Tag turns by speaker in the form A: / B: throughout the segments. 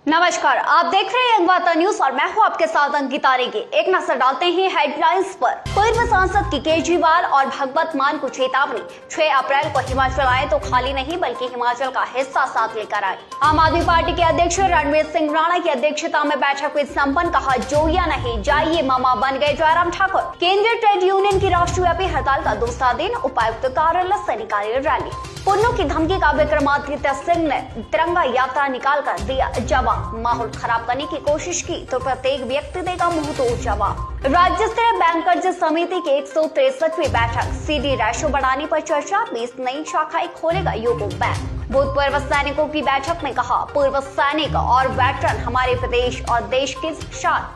A: नमस्कार, आप देख रहे हैं वार्ता न्यूज और मैं हूं आपके साथ अंकिता रेगे। एक नजर डालते हैं हेडलाइंस पर। पूर्व सांसद की केजरीवाल और भगवत मान को चेतावनी, 6 अप्रैल को हिमाचल आए तो खाली नहीं बल्कि हिमाचल का हिस्सा साथ लेकर आए। आम आदमी पार्टी के अध्यक्ष रणवीर सिंह राणा की अध्यक्षता में बैठक हुई संपन्न, कहा जो या नहीं जाइए मामा बन गए जयराम ठाकुर। केंद्रीय ट्रेड यूनियन की राष्ट्रव्यापी हड़ताल का दूसरा दिन, उपायुक्त कार्यालय से निकाली रैली। पुन्नों की धमकी का विक्रमादित्य सिंह ने तिरंगा यात्रा निकाल कर दिया जवाब। माहौल खराब करने की कोशिश की तो प्रत्येक व्यक्ति देगा मुंह तोड़ जवाब। राज्य स्तरीय बैंकर्स समिति की 163वीं बैठक, सीडी रेशो बढ़ाने पर चर्चा, 20 नई शाखाएं खोलेगा यूको बैंक। भूतपूर्व सैनिकों की बैठक में कहा पूर्व सैनिक और वेटरन हमारे प्रदेश और देश की शान।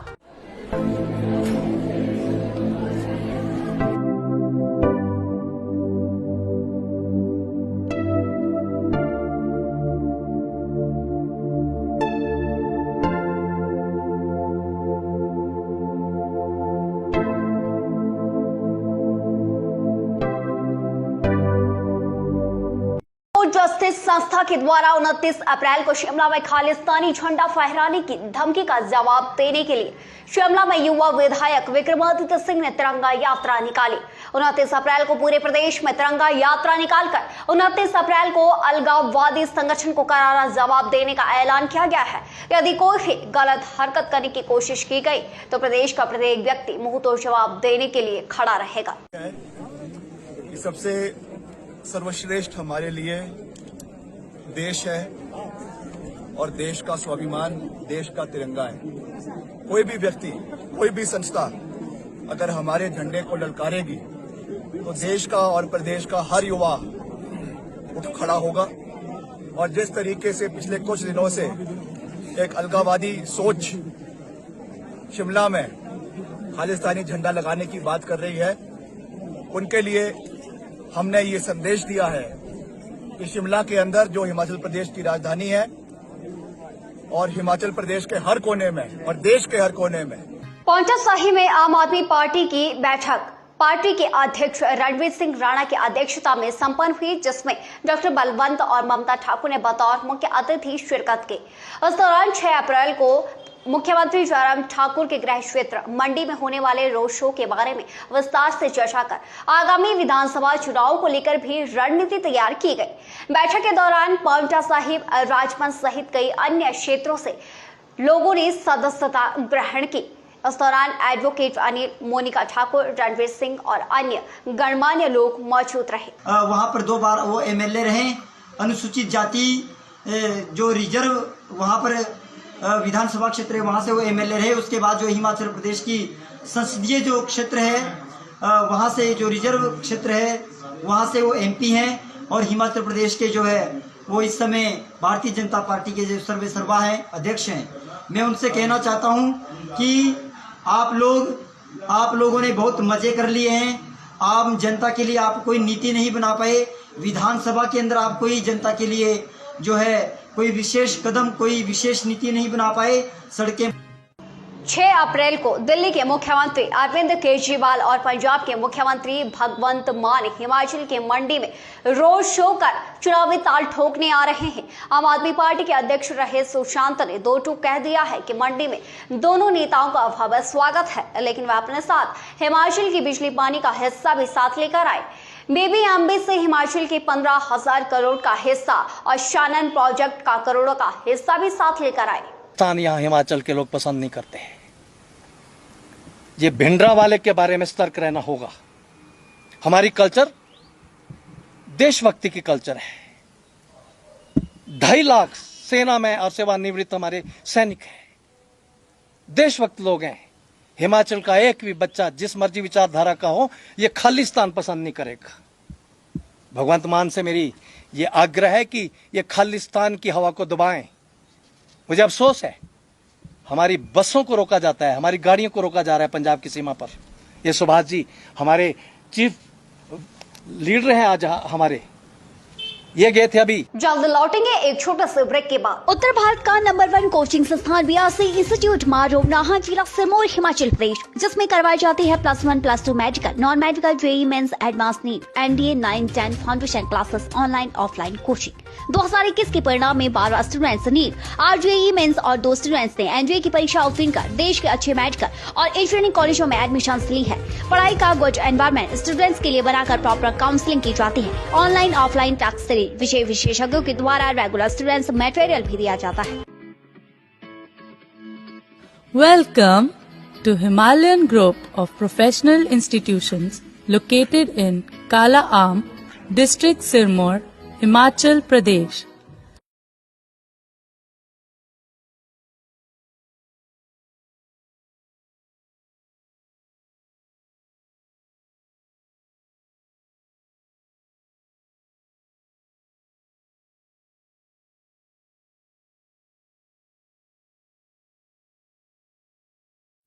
A: जस्टिस संस्था के द्वारा 29 अप्रैल को शिमला में खालिस्तानी झंडा फहराने की धमकी का जवाब देने के लिए शिमला में युवा विधायक विक्रमादित्य सिंह ने तिरंगा यात्रा निकाली। 29 अप्रैल को पूरे प्रदेश में तिरंगा यात्रा निकालकर 29 अप्रैल को अलगाववादी संगठन को करारा जवाब देने का ऐलान किया गया है। यदि कोई भी गलत हरकत करने की कोशिश की गई तो प्रदेश का प्रत्येक व्यक्ति मुंह तोड़ जवाब देने के लिए खड़ा रहेगा।
B: सबसे सर्वश्रेष्ठ हमारे लिए देश है और देश का स्वाभिमान, देश का तिरंगा है। कोई भी व्यक्ति, कोई भी संस्था अगर हमारे झंडे को ललकारेगी तो देश का और प्रदेश का हर युवा उठ खड़ा होगा। और जिस तरीके से पिछले कुछ दिनों से एक अलगाववादी सोच शिमला में खालिस्तानी झंडा लगाने की बात कर रही है, उनके लिए हमने ये संदेश दिया है कि शिमला के अंदर जो हिमाचल प्रदेश की राजधानी है और हिमाचल प्रदेश के हर कोने में और देश के हर कोने में
A: पौंटा साहिब में आम आदमी पार्टी की बैठक पार्टी के अध्यक्ष रणवीर सिंह राणा की अध्यक्षता में संपन्न हुई, जिसमें डॉक्टर बलवंत और ममता ठाकुर ने बतौर मुख्य अतिथि शिरकत की। इस दौरान 6 अप्रैल को मुख्यमंत्री जयराम ठाकुर के गृह क्षेत्र मंडी में होने वाले रोड शो के बारे में विस्तार से चर्चा कर आगामी विधानसभा चुनाव को लेकर भी रणनीति तैयार की गई। बैठक के दौरान पौंटा साहिब, राजमंच सहित कई अन्य क्षेत्रों से लोगों ने सदस्यता ग्रहण की। इस दौरान एडवोकेट अनिल, मोनिका ठाकुर, रणवीर सिंह और अन्य गणमान्य लोग मौजूद रहे।
C: वहाँ पर 2 बार वो एमएलए रहे। अनुसूचित जाति जो रिजर्व वहाँ पर विधानसभा क्षेत्र है, वहाँ से वो एमएलए रहे। उसके बाद जो हिमाचल प्रदेश की संसदीय जो क्षेत्र है, वहाँ से जो रिजर्व क्षेत्र है वहाँ से वो एमपी हैं। और हिमाचल प्रदेश के जो है वो इस समय भारतीय जनता पार्टी के जो सर्वेसर्वा हैं, अध्यक्ष हैं। मैं उनसे कहना चाहता हूँ कि आप लोगों ने बहुत मजे कर लिए हैं। आम जनता के लिए आप कोई नीति नहीं बना पाए। विधानसभा के अंदर आप कोई जनता के लिए जो है कोई विशेष कदम, कोई विशेष नीति नहीं बना पाए। सड़कें
A: 6 अप्रैल को दिल्ली के मुख्यमंत्री अरविंद केजरीवाल और पंजाब के मुख्यमंत्री भगवंत मान हिमाचल के मंडी में रोड शो कर चुनावी ताल ठोकने आ रहे हैं। आम आदमी पार्टी के अध्यक्ष रहे सुशांत ने 2 टूक कह दिया है कि मंडी में दोनों नेताओं का भव्य स्वागत है, लेकिन वह अपने साथ हिमाचल की बिजली पानी का हिस्सा भी साथ लेकर आए। बीबीएमबी से हिमाचल के 15,000 करोड़ का हिस्सा और शानन प्रोजेक्ट का करोड़ों का हिस्सा भी साथ लेकर आए।
D: यहाँ हिमाचल के लोग पसंद नहीं करते हैं। ये भिंडरा वाले के बारे में सतर्क रहना होगा। हमारी कल्चर देशभक्ति की कल्चर है। 2.5 लाख सेना में और सेवानिवृत्त हमारे सैनिक हैं, देशभक्त लोग हैं। हिमाचल का एक भी बच्चा जिस मर्जी विचारधारा का हो, ये खालिस्तान पसंद नहीं करेगा। भगवंत मान से मेरी ये आग्रह है कि ये खालिस्तान की हवा को दबाएं। मुझे अफसोस है, हमारी बसों को रोका जाता है, हमारी गाड़ियों को रोका जा रहा है पंजाब की सीमा पर। ये सुभाष जी हमारे चीफ लीडर हैं आज हमारे, ये गए थे अभी।
A: जल्द लौटेंगे एक छोटे से ब्रेक के बाद। उत्तर भारत का नंबर 1 कोचिंग संस्थान बीआरसी इंस्टीट्यूट मारो नाहा जिला सिरमौर हिमाचल प्रदेश, जिसमें करवाई जाती है +1 +2 medical, non medical, JEE mains, advance NEET, NDA 9, 10 foundation classes, online offline coaching. 2021 के परिणाम में 12 स्टूडेंट्स नीट, 8 जेईई मेंस और 2 स्टूडेंट्स ने एनडीए की परीक्षा उत्तीर्ण कर देश के अच्छे मेडिकल और इंजीनियरिंग कॉलेजों में एडमिशन ली है। पढ़ाई का गुड एनवायरमेंट स्टूडेंट्स के लिए बनाकर प्रॉपर काउंसलिंग की जाती है। ऑनलाइन ऑफलाइन टैक्स विषय विशेषज्ञों के द्वारा रेगुलर स्टूडेंट्स मटेरियल भी दिया जाता है।
E: Welcome to Himalayan Group of Professional Institutions located in Kala Aam, District Sirmaur, Himachal Pradesh.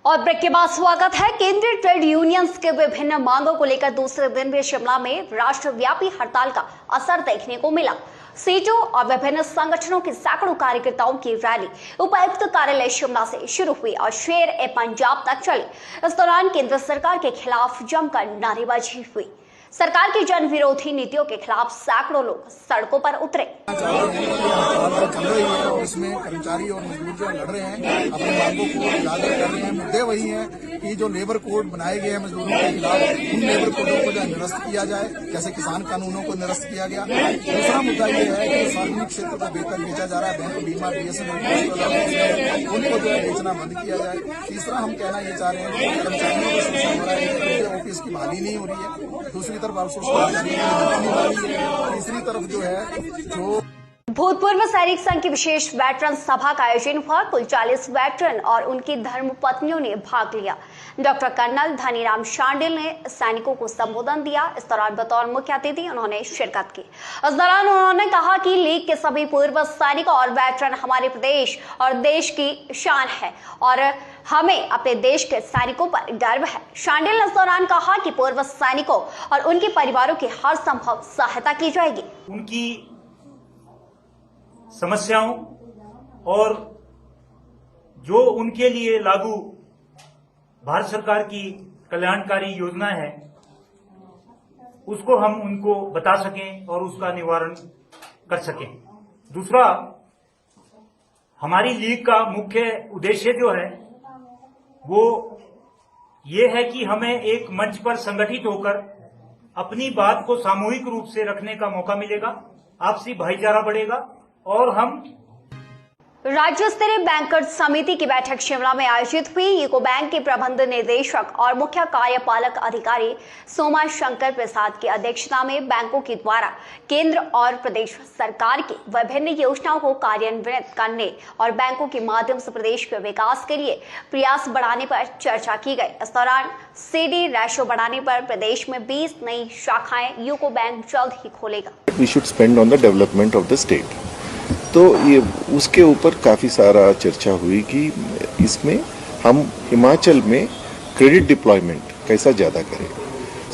A: और ब्रेक के बाद स्वागत है। केंद्रीय ट्रेड यूनियंस के विभिन्न मांगों को लेकर दूसरे दिन भी शिमला में राष्ट्रव्यापी हड़ताल का असर देखने को मिला। सीटों और विभिन्न संगठनों के सैकड़ों कार्यकर्ताओं की रैली उपायुक्त कार्यालय शिमला से शुरू हुई और शेर ए पंजाब तक चली। इस दौरान केंद्र सरकार के खिलाफ जमकर नारेबाजी हुई। सरकार की जन विरोधी नीतियों के खिलाफ सैकड़ों लोग सड़कों पर उतरे।
B: चल रही है और इसमें कर्मचारी और मजदूर जो लड़ रहे हैं अपनी मांगों को उजागर कर रहे हैं। मुद्दे वही हैं कि जो लेबर कोड बनाए गए हैं मजदूरों के खिलाफ, उन लेबर कोडों को जो निरस्त किया जाए, जैसे किसान कानूनों को निरस्त किया गया। दूसरा मुद्दा ये है कि सार्वजनिक क्षेत्र को बेहतर बेचा जा रहा है, बैंक, बीमा, बीएसएनएल उनको जो है बेचना बंद किया जाए। तीसरा हम कहना ये चाह रहे हैं कि कर्मचारियों को शोषण हो रहा है, ऑफिस की बहाली नहीं हो रही है, दूसरी तरफ आउटसोर्सिंग तीसरी तरफ जो है जो
A: भूतपूर्व सैनिक संघ की विशेष वेटरन सभा का आयोजन हुआ। कुल 40 वेटरन और उनकी धर्मपत्नियों ने भाग लिया। डॉक्टर कर्नल धनीराम शांडिल ने सैनिकों को संबोधन दिया। इस दौरान बतौर मुख्य अतिथि उन्होंने शिरकत की। इस दौरान उन्होंने कहा कि लीग के सभी पूर्व सैनिक और वेटरन हमारे प्रदेश और देश की शान है और हमें अपने देश के सैनिकों पर गर्व है। शांडिल ने इस दौरान कहा कि पूर्व सैनिकों और उनके परिवारों की हर संभव सहायता की जाएगी।
F: उनकी समस्याओं और जो उनके लिए लागू भारत सरकार की कल्याणकारी योजना है उसको हम उनको बता सकें और उसका निवारण कर सकें। दूसरा, हमारी लीग का मुख्य उद्देश्य जो है वो ये है कि हमें एक मंच पर संगठित होकर अपनी बात को सामूहिक रूप से रखने का मौका मिलेगा, आपसी भाईचारा बढ़ेगा और हम
A: राज्य स्तरीय बैंकर्स समिति की बैठक शिमला में आयोजित हुई। यूको बैंक के प्रबंध निदेशक और मुख्य कार्यपालक अधिकारी सोमा शंकर प्रसाद की अध्यक्षता में बैंकों के द्वारा केंद्र और प्रदेश सरकार की विभिन्न योजनाओं को कार्यान्वित करने और बैंकों के माध्यम से प्रदेश के विकास के लिए प्रयास बढ़ाने पर चर्चा की गई। इस दौरान सीडी रेशो बढ़ाने पर प्रदेश में 20 नई शाखाएं यूको बैंक जल्द ही खोलेगा।
G: We should spend on the development of the state. तो ये उसके ऊपर काफ़ी सारा चर्चा हुई कि इसमें हम हिमाचल में क्रेडिट डिप्लॉयमेंट कैसा ज़्यादा करें।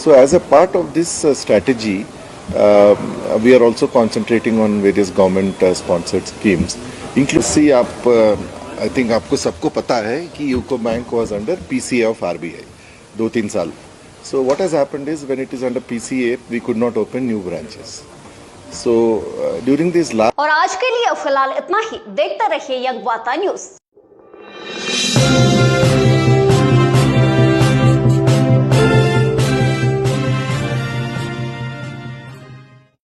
G: So as a part of this strategy we are also concentrating on various government sponsored schemes inclusive. आप आई थिंक आपको सबको पता है कि UCO Bank was under PCA of RBI 2-3 साल। So what has happened is when it is under PCA we could not open new branches. So during this last
A: और आज के लिए फिलहाल इतना ही। देखते रहिए यंग वार्ता न्यूज।